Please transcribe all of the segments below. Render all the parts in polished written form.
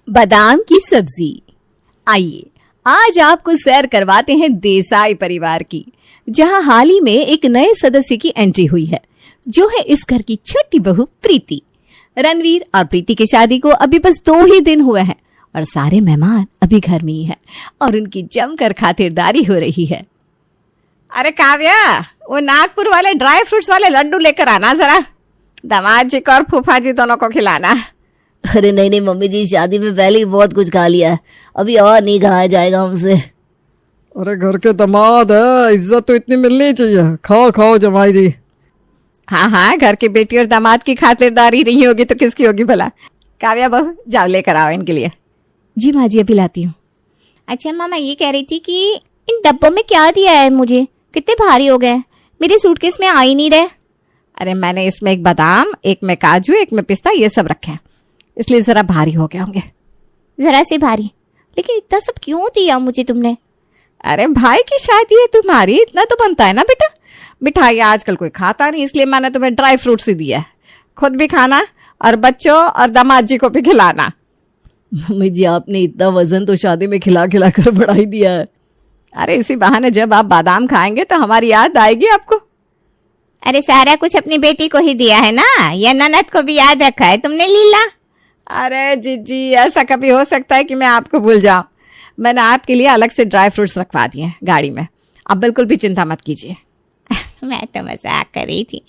बादाम की सब्जी। आइए आज आपको सैर करवाते हैं देसाई परिवार की, जहां हाल ही में एक नए सदस्य की एंट्री हुई है, जो है इस घर की छोटी बहू प्रीति। रणवीर और प्रीति की शादी को अभी बस 2 ही दिन हुए हैं और सारे मेहमान अभी घर में ही हैं और उनकी जमकर खातिरदारी हो रही है। अरे काव्या, वो नागपुर वाले ड्राई फ्रूट्स वाले लड्डू लेकर आना जरा, दामाद जी को और फूफा जी दोनों को खिलाना। अरे नहीं मम्मी जी, शादी में पहले ही बहुत कुछ खा लिया है, अभी और नहीं खाया जाएगा हमसे। अरे घर के दामाद है, इज्जत तो इतनी मिलनी चाहिए। खाओ खाओ जमाई जी। हाँ, घर की बेटी और दामाद की खातिरदारी नहीं होगी तो किसकी होगी भला। काव्या बहू, जाओ लेकर आओ इनके लिए। जी माँ जी, अभी लाती हूँ। अच्छा मामा, ये कह रही थी कि इन डब्बों में क्या दिया है मुझे, कितने भारी हो गए, मेरे सूटकेस में आ ही नहीं रहे। अरे मैंने इसमें एक बादाम, एक में काजू, एक में पिस्ता, ये सब रखे हैं, इसलिए जरा भारी हो गए होंगे। जरा से भारी, लेकिन इतना सब क्यों दिया मुझे तुमने? अरे भाई की शादी है तुम्हारी, इतना तो बनता है ना बेटा। मिठाई आजकल कोई खाता नहीं, इसलिए मैंने तुम्हें ड्राई फ्रूट्स ही दिया है। खुद भी खाना और बच्चों और दामाद जी को भी खिलाना। मम्मी जी, आपने इतना वजन तो शादी में खिला खिला कर बढ़ा ही दिया है। अरे इसी बहाने जब आप बादाम खाएंगे तो हमारी याद आएगी आपको। अरे सारा कुछ अपनी बेटी को ही दिया है ना, या ननद को भी याद रखा है तुमने लीला? अरे जीजी, ऐसा कभी हो सकता है कि मैं आपको भूल जाऊं? मैंने आपके लिए अलग से ड्राई फ्रूट्स रखवा दिए हैं गाड़ी में, आप बिल्कुल भी चिंता मत कीजिए। मैं तो मजाक कर रही थी,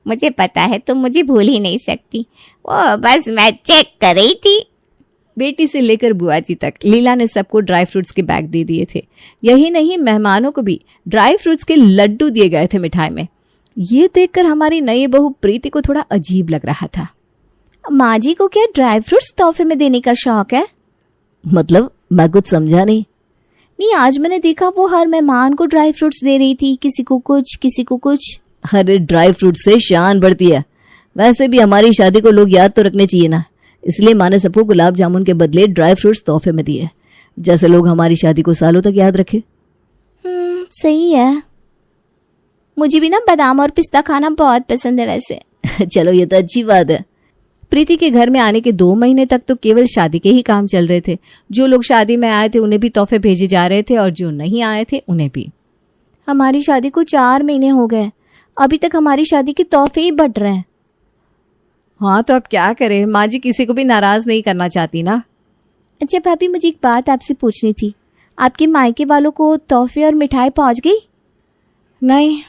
मुझे पता है तुम मुझे भूल ही नहीं सकती, वो बस मैं चेक कर रही थी। बेटी से लेकर बुआ जी तक लीला ने सबको ड्राई फ्रूट्स के बैग दे दिए थे। यही नहीं, मेहमानों को भी ड्राई फ्रूट्स के लड्डू दिए गए थे मिठाई में। ये देखकर हमारी नई बहू प्रीति को थोड़ा अजीब लग रहा था। माँ जी को क्या ड्राई फ्रूट्स तोहफे में देने का शौक है? मतलब मैं कुछ समझा नहीं। नहीं, आज मैंने देखा वो हर मेहमान को ड्राई फ्रूट्स दे रही थी, किसी को कुछ किसी को कुछ। अरे ड्राई फ्रूट से शान बढ़ती है। वैसे भी हमारी शादी को लोग याद तो रखने चाहिए ना, इसलिए माँ ने सबको गुलाब जामुन के बदले ड्राई फ्रूट्स तोहफे में दिए, जैसे लोग हमारी शादी को सालों तक याद रखे। सही है। मुझे भी ना बादाम और पिस्ता खाना बहुत पसंद है वैसे। चलो ये तो अच्छी बात है। प्रीति के घर में आने के 2 महीने तक तो केवल शादी के ही काम चल रहे थे। जो लोग शादी में आए थे उन्हें भी तोहफे भेजे जा रहे थे और जो नहीं आए थे उन्हें भी। हमारी शादी को 4 महीने हो गए, अभी तक हमारी शादी के तोहफे ही बढ़ रहे हैं। हाँ तो अब क्या करें, माँ जी किसी को भी नाराज नहीं करना चाहती ना। अच्छा भाभी, मुझे एक बात आपसे पूछनी थी, आपके मायके वालों को तोहफे और मिठाई पहुंच गई? नहीं,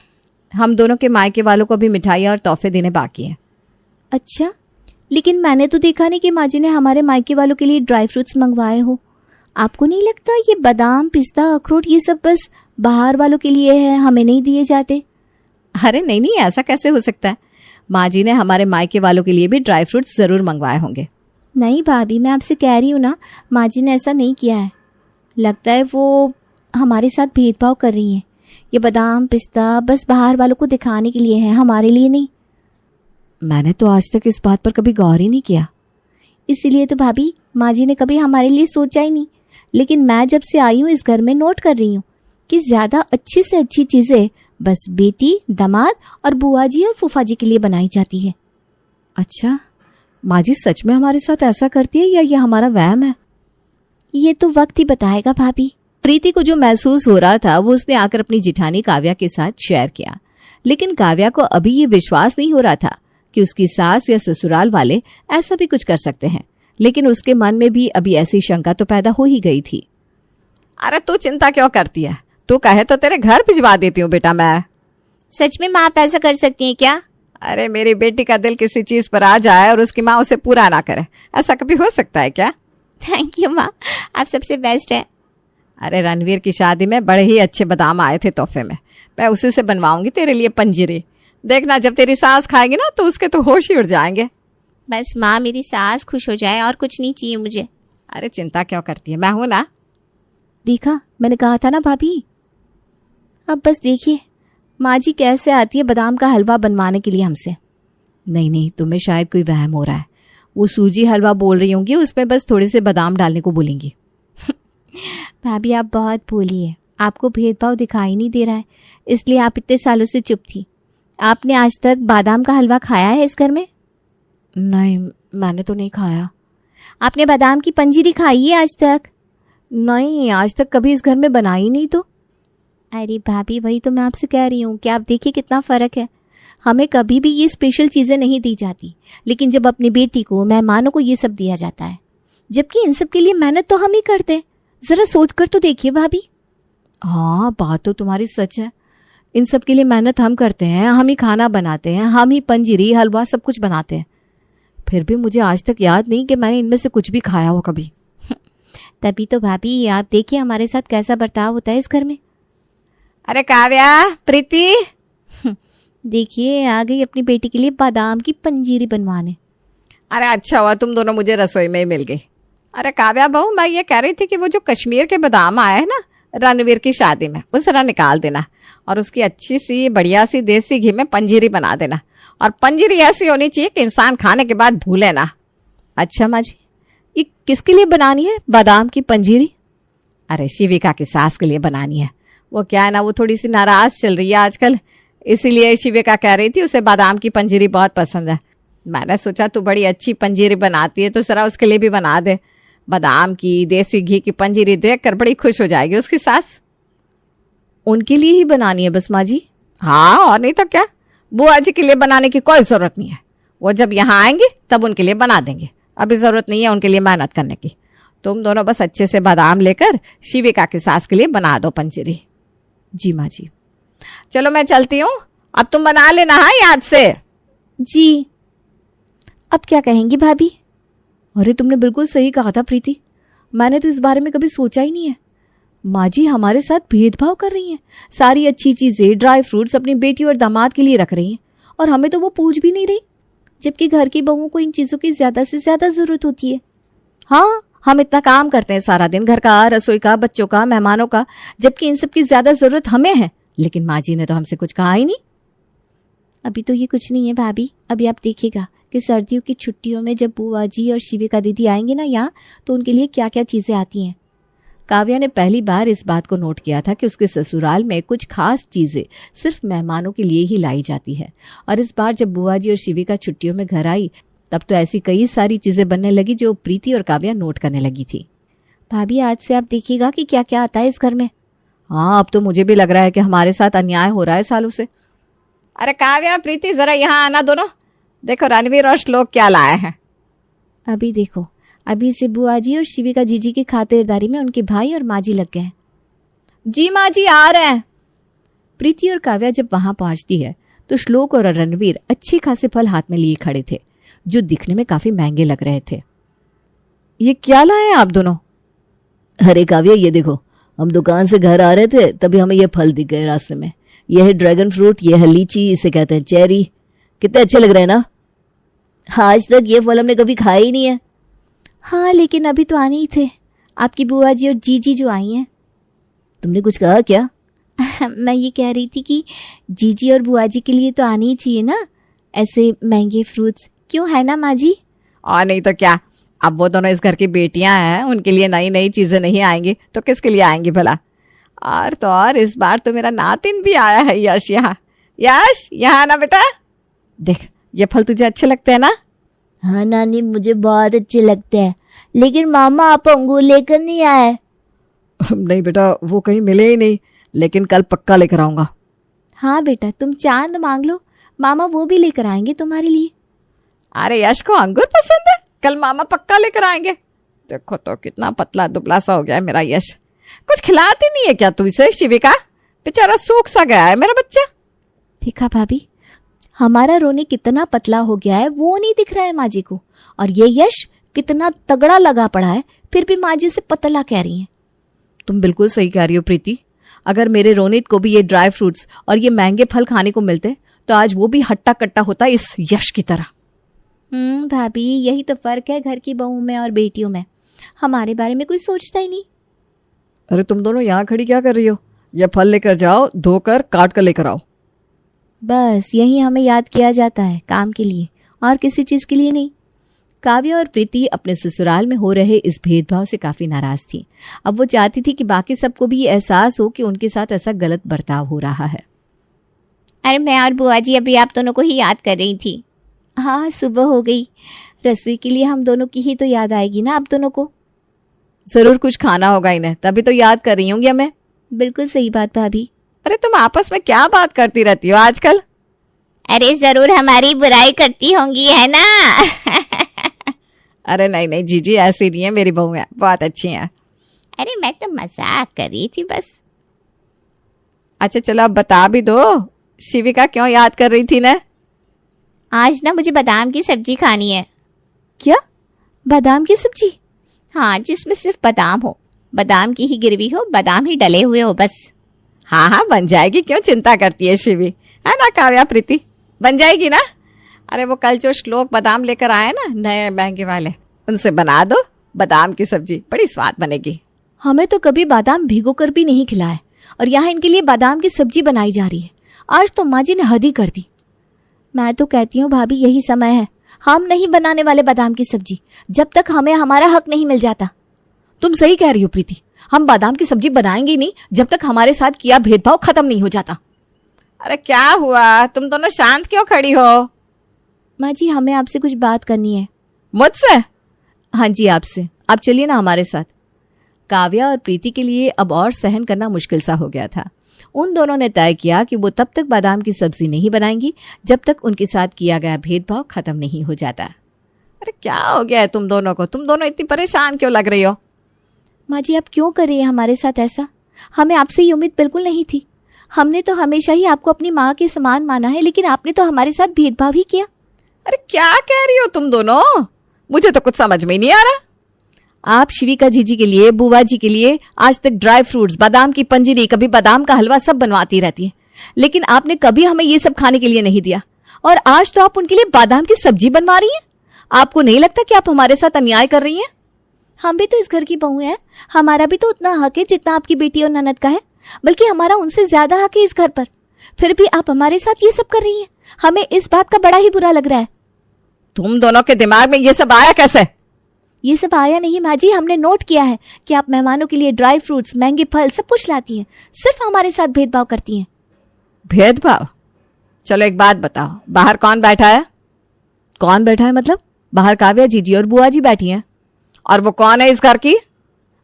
हम दोनों के मायके वालों को भी मिठाई और तोहफे देने बाकी हैं। अच्छा, लेकिन मैंने तो देखा नहीं कि माँ जी ने हमारे मायके वालों के लिए ड्राई फ्रूट्स मंगवाए हो। आपको नहीं लगता ये बादाम, पिस्ता, अखरोट ये सब बस बाहर वालों के लिए है, हमें नहीं दिए जाते? अरे नहीं, ऐसा कैसे हो सकता है। माँ जी ने हमारे मायके वालों के लिए भी ड्राई फ्रूट्स जरूर मंगवाए होंगे। नहीं भाभी, मैं आपसे कह रही हूँ ना, माँ जी ने ऐसा नहीं किया है। लगता है वो हमारे साथ भेदभाव कर रही है। ये बादाम पिस्ता बस बाहर वालों को दिखाने के लिए है, हमारे लिए नहीं। मैंने तो आज तक इस बात पर कभी गौर ही नहीं किया। इसीलिए तो भाभी, माँ जी ने कभी हमारे लिए सोचा ही नहीं। लेकिन मैं जब से आई हूँ इस घर में नोट कर रही हूँ कि ज्यादा अच्छी से अच्छी चीजें बस बेटी, दामाद और बुआ जी और फूफा जी के लिए बनाई जाती है। अच्छा, माँ जी सच में हमारे साथ ऐसा करती है या ये हमारा वहम है? ये तो वक्त ही बताएगा भाभी। प्रीति को जो महसूस हो रहा था वो उसने आकर अपनी जिठानी काव्या के साथ शेयर किया, लेकिन काव्या को अभी ये विश्वास नहीं हो रहा था कि उसकी सास या ससुराल वाले ऐसा भी कुछ कर सकते हैं। लेकिन उसके मन में भी अभी ऐसी शंका तो पैदा हो ही गई थी। अरे तू चिंता क्यों करती है, तू कहे तो तेरे घर भिजवा देती हूँ बेटा मैं। सच में माँ आप ऐसा कर सकती हैं क्या? अरे मेरी बेटी का दिल किसी चीज पर आ जाए और उसकी माँ उसे पूरा ना करे, ऐसा कभी हो सकता है क्या? थैंक यू माँ, आप सबसे बेस्ट है। अरे रणवीर की शादी में बड़े ही अच्छे बादाम आए थे तोहफे में, मैं उसी से बनवाऊंगी तेरे लिए पंजीरी। देखना जब तेरी सास खाएगी ना तो उसके तो होश ही उड़ जाएंगे। बस माँ मेरी सास खुश हो जाए और कुछ नहीं चाहिए मुझे। अरे चिंता क्यों करती है, मैं हूं ना। देखा, मैंने कहा था ना भाभी। अब बस देखिए माँ जी कैसे आती है बादाम का हलवा बनवाने के लिए हमसे। नहीं, तुम्हें शायद कोई वहम हो रहा है। वो सूजी हलवा बोल रही होंगी, उसमें बस थोड़े से बादाम डालने को बोलेंगी। भाभी आप बहुत भोली है, आपको भेदभाव दिखाई नहीं दे रहा है, इसलिए आप इतने सालों से चुप थी। आपने आज तक बादाम का हलवा खाया है इस घर में? नहीं, मैंने तो नहीं खाया। आपने बादाम की पंजीरी खाई है आज तक? नहीं, आज तक कभी इस घर में बनाई नहीं तो। अरे भाभी, वही तो मैं आपसे कह रही हूँ कि आप देखिए कितना फ़र्क है। हमें कभी भी ये स्पेशल चीज़ें नहीं दी जाती, लेकिन जब अपनी बेटी को, मेहमानों को ये सब दिया जाता है, जबकि इन सब के लिए मेहनत तो हम ही करते हैं। ज़रा सोच कर तो देखिए भाभी। हाँ, बात तो तुम्हारी सच है। इन सब के लिए मेहनत हम करते हैं, हम ही खाना बनाते हैं, हम ही पंजीरी हलवा सब कुछ बनाते हैं। फिर भी मुझे आज तक याद नहीं कि मैंने इनमें से कुछ भी खाया हो कभी। तभी तो भाभी, आप देखिए हमारे साथ कैसा बर्ताव होता है इस घर में। अरे काव्या, प्रीति, देखिए आ गई अपनी बेटी के लिए बादाम की पंजीरी बनवाने। अरे अच्छा हुआ तुम दोनों मुझे रसोई में ही मिल गई। अरे काव्या बहू, मैं ये कह रही थी कि वो जो कश्मीर के बादाम आए हैं ना रणवीर की शादी में, वो जरा निकाल देना और उसकी अच्छी सी बढ़िया सी देसी घी में पंजीरी बना देना। और पंजीरी ऐसी होनी चाहिए कि इंसान खाने के बाद भूले ना। अच्छा माँ जी, ये किसके लिए बनानी है बादाम की पंजीरी? अरे शिविका की सास के लिए बनानी है। वो क्या है ना, वो थोड़ी सी नाराज चल रही है आजकल, इसीलिए शिविका कह रही थी उसे बादाम की पंजीरी बहुत पसंद है। मैंने सोचा तू बड़ी अच्छी पंजीरी बनाती है तो जरा उसके लिए भी बना दे। बादाम की देसी घी की पंजीरी देखकर बड़ी खुश हो जाएगी उसकी सास। उनके लिए ही बनानी है बस माँ जी? हाँ, और नहीं तो क्या। बुआ जी के लिए बनाने की कोई जरूरत नहीं है। वो जब यहाँ आएंगे तब उनके लिए बना देंगे। अभी जरूरत नहीं है उनके लिए मेहनत करने की। तुम दोनों बस अच्छे से बादाम लेकर शिविका की सास के लिए बना दो पंजीरी। जी माँ जी। चलो मैं चलती हूँ, अब तुम बना लेना हाँ याद से। जी। अब क्या कहेंगी भाभी? अरे तुमने बिल्कुल सही कहा था प्रीति, मैंने तो इस बारे में कभी सोचा ही नहीं है। माँ जी हमारे साथ भेदभाव कर रही हैं, सारी अच्छी चीजें, ड्राई फ्रूट्स अपनी बेटी और दामाद के लिए रख रही हैं और हमें तो वो पूछ भी नहीं रही, जबकि घर की बहुओं को इन चीज़ों की ज़्यादा से ज़्यादा ज़रूरत होती है। हाँ, हम इतना काम करते हैं सारा दिन, घर का, रसोई का, बच्चों का, मेहमानों का, जबकि इन सब की ज्यादा जरूरत हमें है। लेकिन माँ जी ने तो हमसे कुछ कहा ही नहीं। अभी तो ये कुछ नहीं है भाभी, अभी आप देखिएगा कि सर्दियों की छुट्टियों में जब बुआ जी और शिविका दीदी आएंगे ना यहाँ, तो उनके लिए क्या क्या चीज़ें आती हैं। काव्या ने पहली बार इस बात को नोट किया था कि उसके ससुराल में कुछ खास चीजें सिर्फ मेहमानों के लिए ही लाई जाती है। और इस बार जब बुआ जी और शिविका छुट्टियों में घर आई तब तो ऐसी कई सारी चीजें बनने लगी जो प्रीति और काव्या नोट करने लगी थी। भाभी आज से आप देखिएगा कि क्या क्या आता है इस घर में। हाँ, अब तो मुझे भी लग रहा है कि हमारे साथ अन्याय हो रहा है सालों से। अरे काव्या, प्रीति, जरा यहाँ आना दोनों। देखो रणवीर और श्लोक क्या लाए हैं। अभी देखो, अभी से बुआ जी और शिविका जीजी की खातिरदारी में उनके भाई और माँ जी लग गए हैं। जी माँ जी आ रहे हैं। प्रीति और काव्या जब वहां पहुंचती है तो श्लोक और रणवीर अच्छे खासे फल हाथ में लिए खड़े थे जो दिखने में काफी महंगे लग रहे थे। ये क्या लाए हैं आप दोनों? अरे काव्या, ये देखो, हम दुकान से घर आ रहे थे तभी हमें ये फल दिख गए रास्ते में। यह है ड्रैगन फ्रूट, यह है लीची, इसे कहते हैं चेरी। कितने अच्छे लग रहे हैं ना? आज तक ये फल हमने कभी खाए ही नहीं है। हाँ, लेकिन अभी तो आने ही थे, आपकी बुआ जी और जीजी जो आई हैं। तुमने कुछ कहा क्या? मैं ये कह रही थी कि जीजी और बुआ जी के लिए तो आने ही चाहिए ना ऐसे महंगे फ्रूट्स, क्यों, है ना माँ जी? और नहीं तो क्या। अब वो दोनों इस घर की बेटियां हैं, उनके लिए नई नई चीजें नहीं आएंगी तो किसके लिए आएंगी भला। और तो और इस बार तो मेरा नातिन भी आया है यश यहाँ। यश, यहाँ ना बेटा, देख ये फल तुझे अच्छे लगते हैं ना? हाँ नानी, मुझे बहुत अच्छे लगते हैं, लेकिन मामा आप अंगूर लेकर नहीं आए। नहीं बेटा, वो कहीं मिले ही नहीं, लेकिन कल पक्का लेकर आऊंगा। हाँ बेटा, तुम चांद मांग लो, मामा वो भी लेकर आएंगे तुम्हारे लिए। अरे यश को अंगूर पसंद है, कल मामा पक्का लेकर आएंगे। देखो तो कितना पतला दुबला सा हो गया है मेरा यश। कुछ खिलाती नहीं है क्या तू इसे शिविका? बेचारा सूख सा गया है मेरा बच्चा। देखा भाभी, हमारा रोने कितना पतला हो गया है वो नहीं दिख रहा है माँ जी को, और ये यश कितना तगड़ा लगा पड़ा है, फिर भी माँ जी उसे पतला कह रही हैं। तुम बिल्कुल सही कह रही हो प्रीति। अगर मेरे रोनित को भी ये ड्राई फ्रूट्स और ये महंगे फल खाने को मिलते तो आज वो भी हट्टा कट्टा होता इस यश की तरह। भाभी, यही तो फर्क है घर की बहू में और बेटियों में, हमारे बारे में कोई सोचता ही नहीं। अरे तुम दोनों यहाँ खड़ी क्या कर रही हो? ये फल लेकर जाओ, धोकर काट कर लेकर आओ। बस यही हमें याद किया जाता है काम के लिए, और किसी चीज के लिए नहीं। काव्या और प्रीति अपने ससुराल में हो रहे इस भेदभाव से काफी नाराज थी। अब वो चाहती थी कि बाकी सबको भी ये एहसास हो कि उनके साथ ऐसा गलत बर्ताव हो रहा है। अरे मैं और बुआ जी अभी आप दोनों को ही याद कर रही थी। हाँ, सुबह हो गई, रसोई के लिए हम दोनों की ही तो याद आएगी ना आप दोनों को। जरूर कुछ खाना होगा इन्हें, तभी तो याद कर रही होंगी हमें। बिल्कुल सही बात भाभी। अरे तुम आपस में क्या बात करती रहती हो आजकल? अरे जरूर हमारी बुराई करती होंगी, है ना? अरे नहीं नहीं जीजी, ऐसी नहीं है मेरी बहू है, बहुत अच्छी है। अरे मैं तो मजाक कर रही थी बस। अच्छा चलो अब बता भी दो, शिविका क्यों याद कर रही थी ना? आज ना मुझे बादाम की सब्जी खानी है। क्या? बादाम की सब्जी? हाँ, जिसमें सिर्फ बादाम हो, बादाम की ही गिरवी हो, बादाम ही डले हुए हो बस। हाँ हाँ बन जाएगी, क्यों चिंता करती है शिवी, है ना काव्या प्रीति? बन जाएगी ना? अरे वो कल जो श्लोक बादाम लेकर आए ना नए महंगे वाले, उनसे बना दो बादाम की सब्जी, बड़ी स्वाद बनेगी। हमें तो कभी बादाम भिगो कर भी नहीं खिलाया और यहाँ इनके लिए बादाम की सब्जी बनाई जा रही है। आज तो माँ जी ने हद ही कर दी। मैं तो कहती हूँ भाभी यही समय है, हम नहीं बनाने वाले बादाम की सब्जी जब तक हमें हमारा हक नहीं मिल जाता। तुम सही कह रही हो प्रीति, हम बादाम की सब्जी बनाएंगे ही नहीं जब तक हमारे साथ किया भेदभाव खत्म नहीं हो जाता। अरे क्या हुआ, तुम दोनों शांत क्यों खड़ी हो? माँ जी हमें आपसे कुछ बात करनी है। मुझसे? हाँ जी आपसे। आप चलिए ना हमारे साथ। काव्या और प्रीति के लिए अब और सहन करना मुश्किल सा हो गया था। उन दोनों ने तय किया कि वो तब तक बादाम की सब्जी नहीं बनाएंगी जब तक उनके साथ किया गया भेदभाव खत्म नहीं हो जाता। अरे क्या हो गया है तुम दोनों को, तुम दोनों इतनी परेशान क्यों लग रही हो? माँ जी आप क्यों कर रही हैं हमारे साथ ऐसा? हमें आपसे ये उम्मीद बिल्कुल नहीं थी। हमने तो हमेशा ही आपको अपनी माँ के समान माना है, लेकिन आपने तो हमारे साथ भेदभाव ही किया। अरे क्या कह रही हो तुम दोनों, मुझे तो कुछ समझ में ही नहीं आ रहा। आप शिविका जीजी के लिए, बुआ जी के लिए आज तक ड्राई फ्रूट्स, बादाम की पंजीरी, कभी बादाम का हलवा सब बनवाती रहती है, लेकिन आपने कभी हमें ये सब खाने के लिए नहीं दिया और आज तो आप उनके लिए बादाम की सब्जी बनवा रही हैं। आपको नहीं लगता कि आप हमारे साथ अन्याय कर रही हैं? हम भी तो इस घर की बहू हैं, हमारा भी तो उतना हक है जितना आपकी बेटी और ननद का है, बल्कि हमारा उनसे ज्यादा हक है इस घर पर। फिर भी आप हमारे साथ ये सब कर रही हैं, हमें इस बात का बड़ा ही बुरा लग रहा है। तुम दोनों के दिमाग में ये सब आया कैसे? ये सब आया नहीं माँ जी, हमने नोट किया है कि आप मेहमानों के लिए ड्राई फ्रूट्स, महंगे फल सब कुछ लाती हैं, सिर्फ हमारे साथ भेदभाव करती हैं। भेदभाव? चलो एक बात बताओ, बाहर कौन बैठा है? कौन बैठा है मतलब? बाहर काव्या जीजी और बुआ जी बैठी हैं। और वो कौन है इस घर की?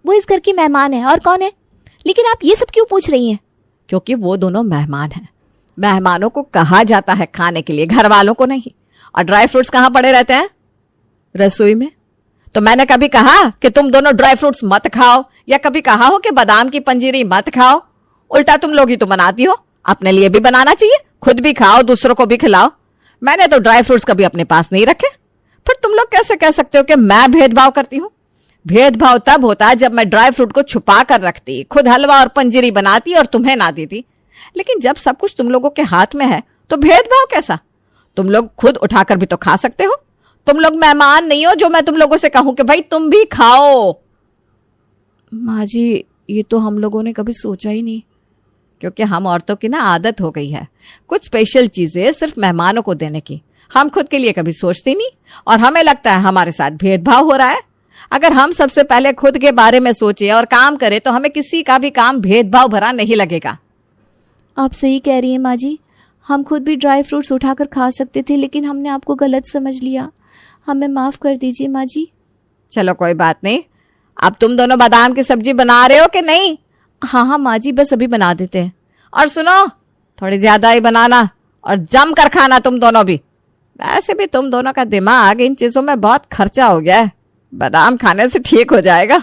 वो इस घर की मेहमान है, और कौन है? लेकिन आप ये सब क्यों पूछ रही हैं? क्योंकि वो दोनों मेहमान हैं। मेहमानों को कहा जाता है खाने के लिए, घर वालों को नहीं। और ड्राई फ्रूट्स कहाँ पड़े रहते हैं? रसोई में। तो मैंने कभी कहा कि तुम दोनों ड्राई फ्रूट्स मत खाओ, या कभी कहा हो कि बादाम की पंजीरी मत खाओ? उल्टा तुम लोग ही तो बनाती हो। अपने लिए भी बनाना चाहिए, खुद भी खाओ, दूसरों को भी खिलाओ। मैंने तो ड्राई फ्रूट्स कभी अपने पास नहीं रखे। फिर तुम लोग कैसे कह सकते हो कि मैं भेदभाव करती हूँ? भेदभाव तब होता जब मैं ड्राई फ्रूट को छुपा कर रखती, खुद हलवा और पंजीरी बनाती और तुम्हें ना देती। लेकिन जब सब कुछ तुम लोगों के हाथ में है तो भेदभाव कैसा? तुम लोग खुद उठाकर भी तो खा सकते हो। तुम लोग मेहमान नहीं हो जो मैं तुम लोगों से कहूं कि भाई तुम भी खाओ। माँ जी ये तो हम लोगों ने कभी सोचा ही नहीं। क्योंकि हम औरतों की ना आदत हो गई है कुछ स्पेशल चीजें सिर्फ मेहमानों को देने की। हम खुद के लिए कभी सोचते नहीं और हमें लगता है हमारे साथ भेदभाव हो रहा है। अगर हम सबसे पहले खुद के बारे में सोचे और काम करें तो हमें किसी का भी काम भेदभाव भरा नहीं लगेगा। आप सही कह रही हैं माँ जी, हम खुद भी ड्राई फ्रूट्स उठाकर खा सकते थे, लेकिन हमने आपको गलत समझ लिया। हमें माफ कर दीजिए माँ जी। चलो कोई बात नहीं। अब तुम दोनों बादाम की सब्जी बना रहे हो कि नहीं? हाँ माँ जी, बस अभी बना देते हैं। और सुनो, थोड़ी ज्यादा ही बनाना और जम कर खाना तुम दोनों भी। वैसे भी तुम दोनों का दिमाग इन चीजों में बहुत खर्चा हो गया है, बादाम खाने से ठीक हो जाएगा।